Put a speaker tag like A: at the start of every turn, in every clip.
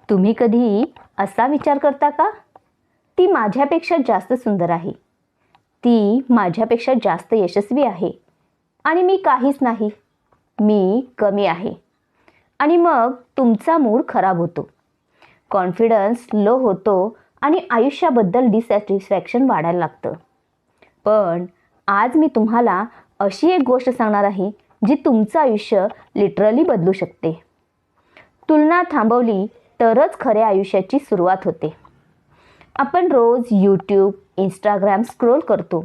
A: तुम्ही कधी असा विचार करता का? ती माझ्यापेक्षा जास्त सुंदर आहे, ती माझ्यापेक्षा जास्त यशस्वी आहे आणि मी काहीच नाही, मी कमी आहे. आणि मग तुमचा मूड खराब होतो, कॉन्फिडन्स लो होतो आणि आयुष्याबद्दल डिसॅटिस्फॅक्शन वाढायला लागतं. पण आज मी तुम्हाला अशी एक गोष्ट सांगणार आहे जी तुमचं आयुष्य लिटरली बदलू शकते. तुलना थांबवली तरच खऱ्या आयुष्याची सुरुवात होते. आपण रोज यूट्यूब, इंस्टाग्राम स्क्रोल करतो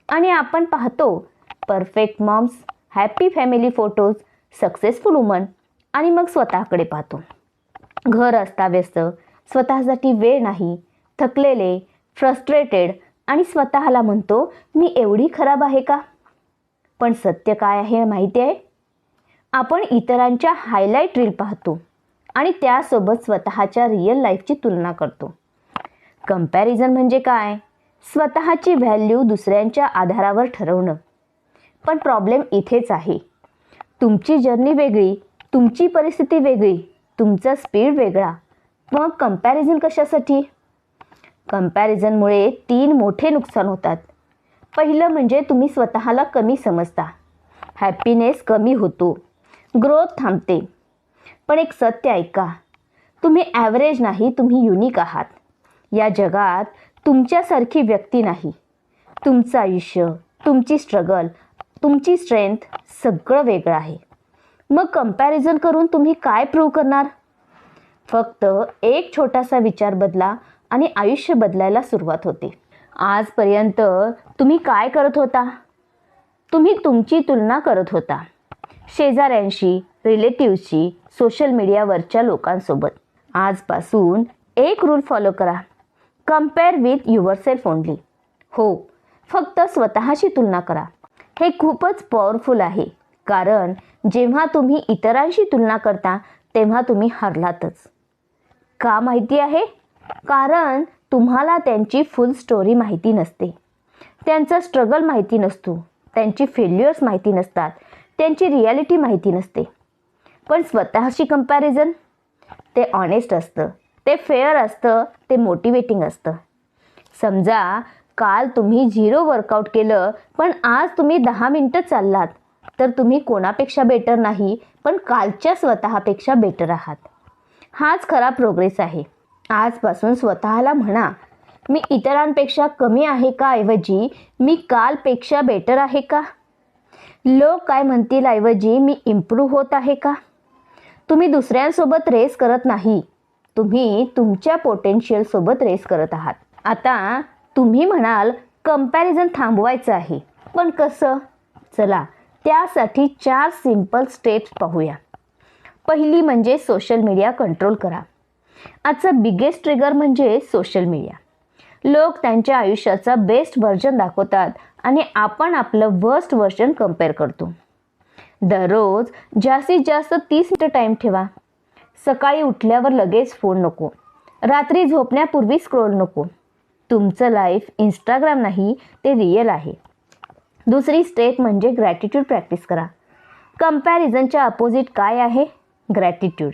A: आणि आपण पाहतो perfect moms, happy family photos, successful woman आणि मग स्वतःकडे पाहतो. घर अस्ताव्यस्त, स्वतःसाठी वेळ नाही, थकलेले, फ्रस्ट्रेटेड आणि स्वतःला म्हणतो मी एवढी खराब आहे का? पण सत्य काय आहे माहिती आहे? आपण इतरांच्या हायलाईट रील पाहतो आणि त्यासोबत स्वतःच्या रिअल लाईफची तुलना करतो. कंपॅरिझन म्हणजे काय? स्वतःची व्हॅल्यू दुसऱ्यांच्या आधारावर ठरवणं. पण प्रॉब्लेम इथेच आहे. तुमची जर्नी वेगळी, तुमची परिस्थिती वेगळी, तुमचा स्पीड वेगळा. मग कंपॅरिझन कशासाठी? कंपॅरिझनमुळे 3 मोठे नुकसान होतात. पहिलं म्हणजे तुम्ही स्वतःला कमी समजता, हॅपीनेस कमी होतो, ग्रोथ थांबते. पण एक सत्य ऐका, तुम्ही ॲव्हरेज नाही, तुम्ही युनिक आहात. या जगात तुमच्यासारखी व्यक्ती नाही. तुमचं आयुष्य, तुमची स्ट्रगल, तुमची स्ट्रेंथ सगळं वेगळं आहे. मग कंपॅरिझन करून तुम्ही काय प्रूव्ह करणार? फक्त एक छोटासा विचार बदला आणि आयुष्य बदलायला सुरुवात होते. आजपर्यंत तुम्ही काय करत होता? तुम्ही तुमची तुलना करत होता शेजाऱ्यांशी, रिलेटिव्हशी, सोशल मीडियावरच्या लोकांसोबत. आजपासून एक रूल फॉलो करा, कम्पेअर विथ युअरसेल्फ ओनली. हो, फक्त स्वतःशी तुलना करा. हे खूपच पॉवरफुल आहे, कारण जेव्हा तुम्ही इतरांशी तुलना करता तेव्हा तुम्ही हरलातच. का माहिती आहे? कारण तुम्हाला त्यांची फुल स्टोरी माहिती नसते. त्यांचा स्ट्रगल माहिती नसतो, त्यांची फेल्युअर्स माहिती नसतात, त्यांची रियालिटी माहिती नसते. पण स्वतःशी कंपॅरिझन, ते ऑनेस्ट असतं, ते फेअर असतं, ते मोटिवेटिंग असतं. समजा काल तुम्ही 0 वर्कआउट केलं, पण आज तुम्ही 10 मिनटं चाललात, तर तुम्ही कोणापेक्षा बेटर नाही, पण कालच्या स्वतःपेक्षा बेटर आहात. हाच खरा प्रोग्रेस आहे. आजपासून स्वतःला म्हणा, मी इतरांपेक्षा कमी आहे का ऐवजी मी कालपेक्षा बेटर आहे का? लोक काय म्हणतील ऐवजी मी इम्प्रूव्ह होत आहे का? तुम्ही दुसऱ्यांसोबत रेस करत नाही, तुम्ही तुमच्या पोटेन्शियलसोबत रेस करत आहात. आता तुम्ही म्हणाल कंपॅरिझन थांबवायचं आहे, पण कसं? चला, त्यासाठी 4 सिंपल स्टेप्स पाहूया. पहिली म्हणजे सोशल मीडिया कंट्रोल करा. आजचं बिगेस्ट ट्रिगर म्हणजे सोशल मीडिया. लोक त्यांच्या आयुष्याचा बेस्ट व्हर्जन दाखवतात आणि आपण आपलं वर्स्ट व्हर्जन कंपेअर करतो. दररोज जास्तीत जास्त 30 मिनिटं टाईम ठेवा. सकाळी उठल्यावर लगेच फोन नको, रात्री झोपण्यापूर्वी स्क्रोल नको. तुमचं लाईफ इंस्टाग्राम नाही, ते रिअल आहे. दुसरी स्टेप म्हणजे ग्रॅटिट्यूड प्रॅक्टिस करा. कंपॅरिझनच्या अपोजिट काय आहे? ग्रॅटिट्यूड.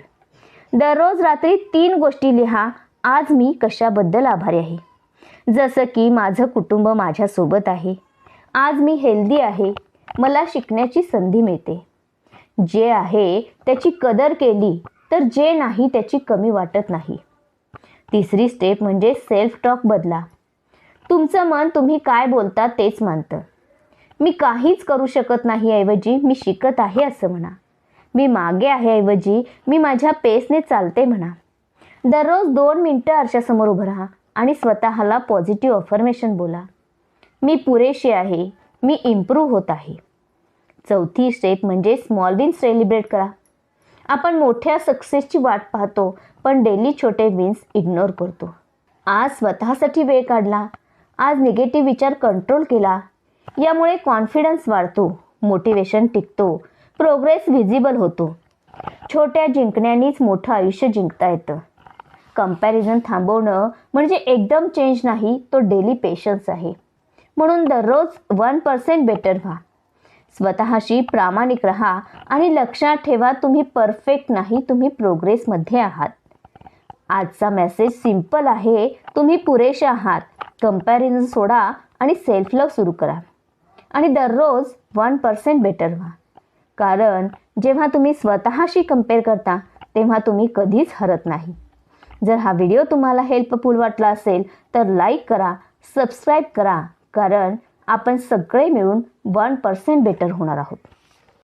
A: दररोज रात्री 3 गोष्टी लिहा, आज मी कशाबद्दल आभारी आहे. जसं की माझं कुटुंब माझ्यासोबत आहे, आज मी हेल्दी आहे, मला शिकण्याची संधी मिळते. जे आहे त्याची कदर केली तर जे नाही त्याची कमी वाटत नाही. तिसरी स्टेप म्हणजे सेल्फ टॉक बदला. तुमचं मन तुम्ही काय बोलता तेच मानतं. मी काहीच करू शकत नाही ऐवजी मी शिकत आहे असं म्हणा. मी मागे आहे ऐवजी मी माझ्या पेसने चालते म्हणा. दररोज 2 मिनिटं आरशासमोर उभं राहा आणि स्वतःला पॉझिटिव्ह अफर्मेशन बोला. मी पुरेशी आहे, मी इम्प्रूव्ह होत आहे. चौथी स्टेप म्हणजे स्मॉल विन्स सेलिब्रेट करा. आपण मोठ्या सक्सेसची वाट पाहतो, पण डेली छोटे विन्स इग्नोर करतो. आज स्वतःसाठी वेळ काढला, आज निगेटिव्ह विचार कंट्रोल केला, यामुळे कॉन्फिडन्स वाढतो, मोटिवेशन टिकतो, प्रोग्रेस व्हिजिबल होतो. छोट्या जिंकण्यानीच मोठं आयुष्य जिंकता येतं. कंपॅरिझन थांबवणं म्हणजे एकदम चेंज नाही, तो डेली पेशन्स आहे. म्हणून दररोज 1% बेटर व्हा. स्वतःशी प्रामाणिक राहा आणि लक्षात ठेवा, तुम्ही परफेक्ट नाही, तुम्ही प्रोग्रेसमध्ये आहात. आजचा मेसेज सिंपल आहे, तुम्ही पुरेसे आहात. कंपॅरिझन सोडा आणि सेल्फ लव्ह सुरू करा आणि दररोज 1% बेटर व्हा. कारण जेव्हा तुम्ही स्वतःशी कंपेअर करता तेव्हा तुम्ही कधीच हरत नाही. जर हा व्हिडिओ तुम्हाला हेल्पफुल वाटला असेल तर लाईक करा, सबस्क्राईब करा, कारण आपण सगळे मिळून 1% बेटर होणार आहोत.